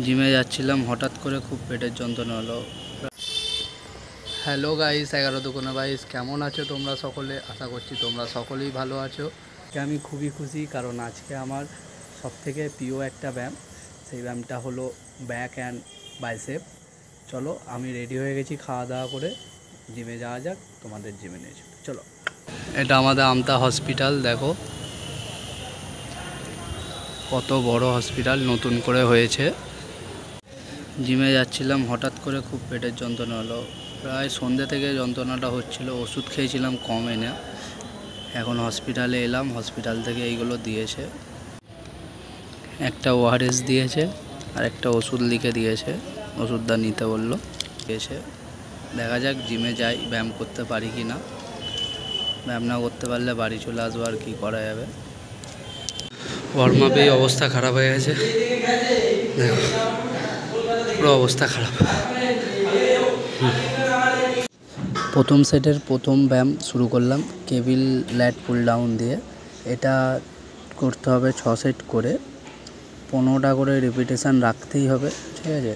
জিমে যাচ্ছিলাম, হঠাৎ করে খুব পেটের যন্ত্রণা হলো। হ্যালো গাইস, 11-2-22 কেমন আছো তোমরা সকলে? আশা করছি তোমরা সকলেই ভালো আছো। আমি খুবই খুশি, কারণ আজকে আমার সবথেকে প্রিয় একটা ব্যায়াম, সেই ব্যায়ামটা হলো ব্যাক অ্যান্ড বাইসেপ। চলো, আমি রেডি হয়ে গেছি, খাওয়া দাওয়া করে জিমে যাওয়া যাক, তোমাদের জিমে নিয়ে চলো। এটা আমাদের আমতা হসপিটাল, দেখো কত বড় হসপিটাল, নতুন করে হয়েছে। জিমে যাচ্ছিলাম, হঠাৎ করে খুব পেটের যন্ত্রণা হলো। প্রায় সন্ধ্যে থেকে যন্ত্রণাটা হচ্ছিল, ওষুধ খেয়েছিলাম কমে না। এখন হসপিটালে এলাম, হসপিটাল থেকে এইগুলো দিয়েছে, একটা ওআরএস দিয়েছে আর একটা ওষুধ লিখে দিয়েছে, ওষুধটা নিতে বললো, দিয়েছে। দেখা যাক জিমে যাই, ব্যায়াম করতে পারি কি না। ব্যায়াম না করতে পারলে বাড়ি চলে আসবো, আর কি করা যাবে। ওয়ার্ম আপেই অবস্থা খারাপ হয়ে গেছে, দেখো পুরো অবস্থা খারাপ। প্রথম সেটের প্রথম ব্যায়াম শুরু করলাম কেবিল ল্যাট পুল ডাউন দিয়ে। এটা করতে হবে 6 সেট করে, 15টা করে রিপিটেশান রাখতেই হবে, ঠিক আছে?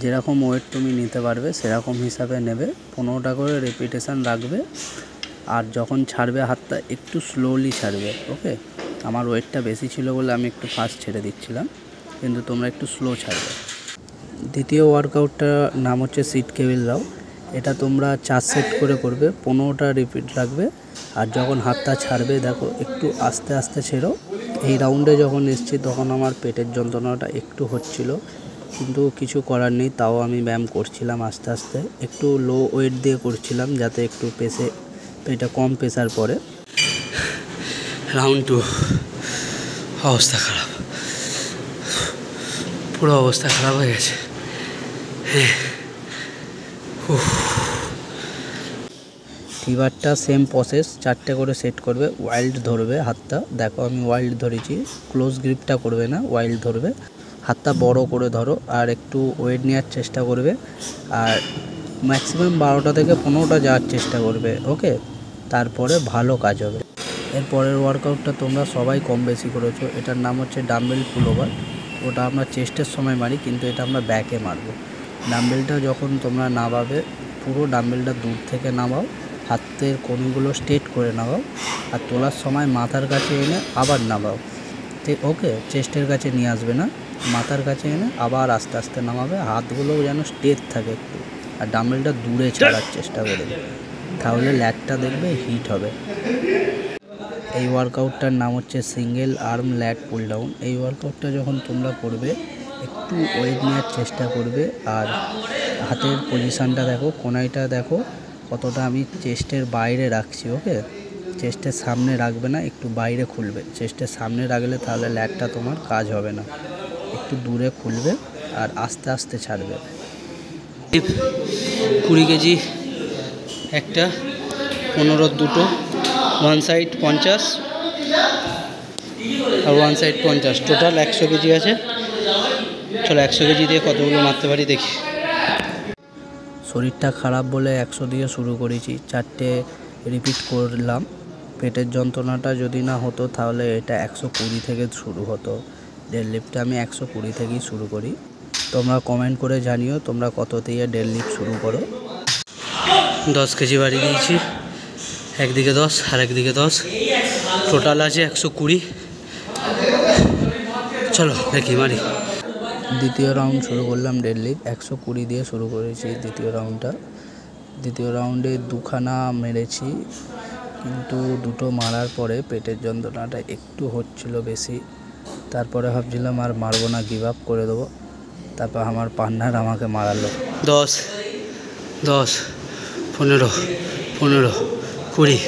যেরকম ওয়েট তুমি নিতে পারবে সেরকম হিসাবে নেবে, 15টা করে রিপিটেশান রাখবে। আর যখন ছাড়বে হাতটা একটু স্লোলি ছাড়বে, ওকে? আমার ওয়েটটা বেশি ছিল বলে আমি একটু ফাস্ট ছেড়ে দিচ্ছিলাম, কিন্তু তোমরা একটু স্লো ছাড়বে। দ্বিতীয় ওয়ার্কআউটটার নাম হচ্ছে সিট কেবিল রাও। এটা তোমরা 4 সেট করে করবে, 15টা রিপিট রাখবে। আর যখন হাতটা ছাড়বে দেখো একটু আস্তে আস্তে ছেড়ো। এই রাউন্ডে যখন এসছি তখন আমার পেটের যন্ত্রণাটা একটু হচ্ছিল, কিন্তু কিছু করার নেই, তাও আমি ব্যায়াম করছিলাম আস্তে আস্তে, একটু লো ওয়েট দিয়ে করছিলাম যাতে একটু পেটে কম প্রেসার পড়ে। রাউন্ড 2, অবস্থা খারাপ, পুরো অবস্থা খারাপ হয়ে গেছে। ফিভারটা সেম প্রসেস, 4টে করে সেট করবে, ওয়াইল্ড ধরবে হাতটা, দেখো আমি ওয়াইল্ড ধরেছি, ক্লোজ গ্রিপটা করবে না, ওয়াইল্ড ধরবে, হাতটা বড় করে ধরো, আর একটু ওয়েট নেওয়ার চেষ্টা করবে, আর ম্যাক্সিমাম 12টা থেকে 15টা যাওয়ার চেষ্টা করবে, ওকে? তারপরে ভালো কাজ হবে। এরপরের ওয়ার্কআউটটা তোমরা সবাই কম বেশি করেছো, এটার নাম হচ্ছে ডাম্বেল পুল ওভার। ওটা আমরা চেস্টের সময় মারি, কিন্তু এটা আমরা ব্যাকে মারবো। ডাম্বেলটা যখন তোমরা নামাবে, পুরো ডাম্বেলটা দূর থেকে নামাও, হাতের কনুইগুলো স্ট্রেট করে নামাও, আর তোলার সময় মাথার কাছে এনে আবার নামাও, ঠিক? ওকে, চেস্টের কাছে নিয়ে আসবে না, মাথার কাছে এনে আবার আস্তে আস্তে নামাবে, হাতগুলোও যেন স্ট্রেট থাকে একটু, আর ডাম্বেলটা দূরে ছাড়ার চেষ্টা করবে, তাহলে ল্যাটটা দেখবে হিট হবে। এই ওয়ার্কআউটটার নাম হচ্ছে সিঙ্গেল আর্ম ল্যাট পুল ডাউন। এই ওয়ার্কআউটটা যখন তোমরা করবে একটু ওয়েট নেওয়ার চেষ্টা করবে, আর হাতের পজিশানটা দেখো, কোনাইটা দেখো কতটা আমি চেস্টের বাইরে রাখছি, ওকে? চেস্টের সামনে রাখবে না, একটু বাইরে খুলবে। চেস্টের সামনে রাখলে তাহলে ল্যাটটা তোমার কাজ হবে না, একটু দূরে খুলবে আর আস্তে আস্তে ছাড়বে। 20 কেজি একটা, 15 দুটো, ওয়ান সাইড 50 আর ওয়ান সাইড 50, টোটাল 100 কেজি আছে। চলো 100 কেজি দিয়ে কতগুলো মারতে পারি দেখি। শরীরটা খারাপ বলে 100 দিয়ে শুরু করেছি, 4টে রিপিট করলাম। পেটের যন্ত্রণাটা যদি না হতো তাহলে এটা 120 থেকে শুরু হতো। ডেডলিফটটা আমি 120 থেকেই শুরু করি। তোমরা কমেন্ট করে জানিও তোমরা কত দিয়ে ডেডলিফট শুরু করো। 10 কেজি বাড়ি দিয়েছি, একদিকে 10 আর একদিকে 10, টোটাল আছে 120। চলো দেখি মারি। দ্বিতীয় রাউন্ড শুরু করলাম ডেডলিফট, 120 দিয়ে শুরু করেছি দ্বিতীয় রাউন্ডটা। দ্বিতীয় রাউন্ডে 2খানা মেরেছি, কিন্তু দুটো মারার পরে পেটের যন্ত্রণাটা একটু হচ্ছিল বেশি। তারপরে ভাবছিলাম আর মারবো না, গিভ আপ করে দেবো। তারপর আমার পার্টনার আমাকে মারালো। 10, 10, 15, 15, 20,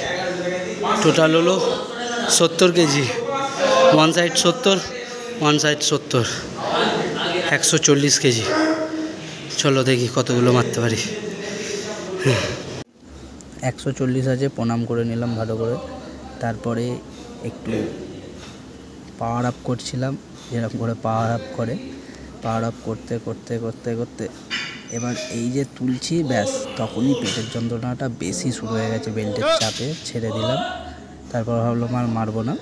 টোটাল হলো 70 KG. One side 70, one side 70, 140 KG. চলো দেখি কতগুলো মারতে পারি। 140 আছে, প্রণাম করে নিলাম ভালো করে। তারপরে একটু পাওয়ার আপ করছিলাম, যেরকম করে পাওয়ার আপ করে, পাওয়ার আপ করতে করতে করতে করতে এবার এই যে তুলছি, ব্যাস তখনই পেটের যন্ত্রণাটা বেশি শুরু হয়ে গেছে, বেল্টের চাপে ছেড়ে দিলাম। তারপর ভাবলাম আর মারবো না,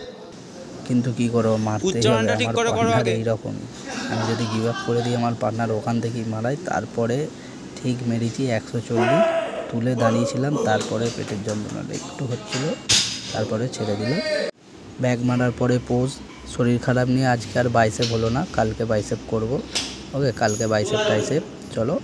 কিন্তু কি করবো, মারতেই হবে। আমার পার্টনার এইরকম, আমি যদি গিভ আপ করে দিই আমার পার্টনার ওখান থেকেই মারাই। তারপরে ঠিক মেরেছি 140, তুলে দাঁড়িয়েছিলাম, তারপরে পেটের যন্ত্রণাটা একটু হচ্ছিল, তারপরে ছেড়ে দিল। ব্যাগ মারার পরে পোজ, শরীর খারাপ নিয়ে আজকে আর বাইসেপ হলো না, কালকে বাইসেপ করব। ওকে, কালকে বাইসেপ টাইসেপ। চলো।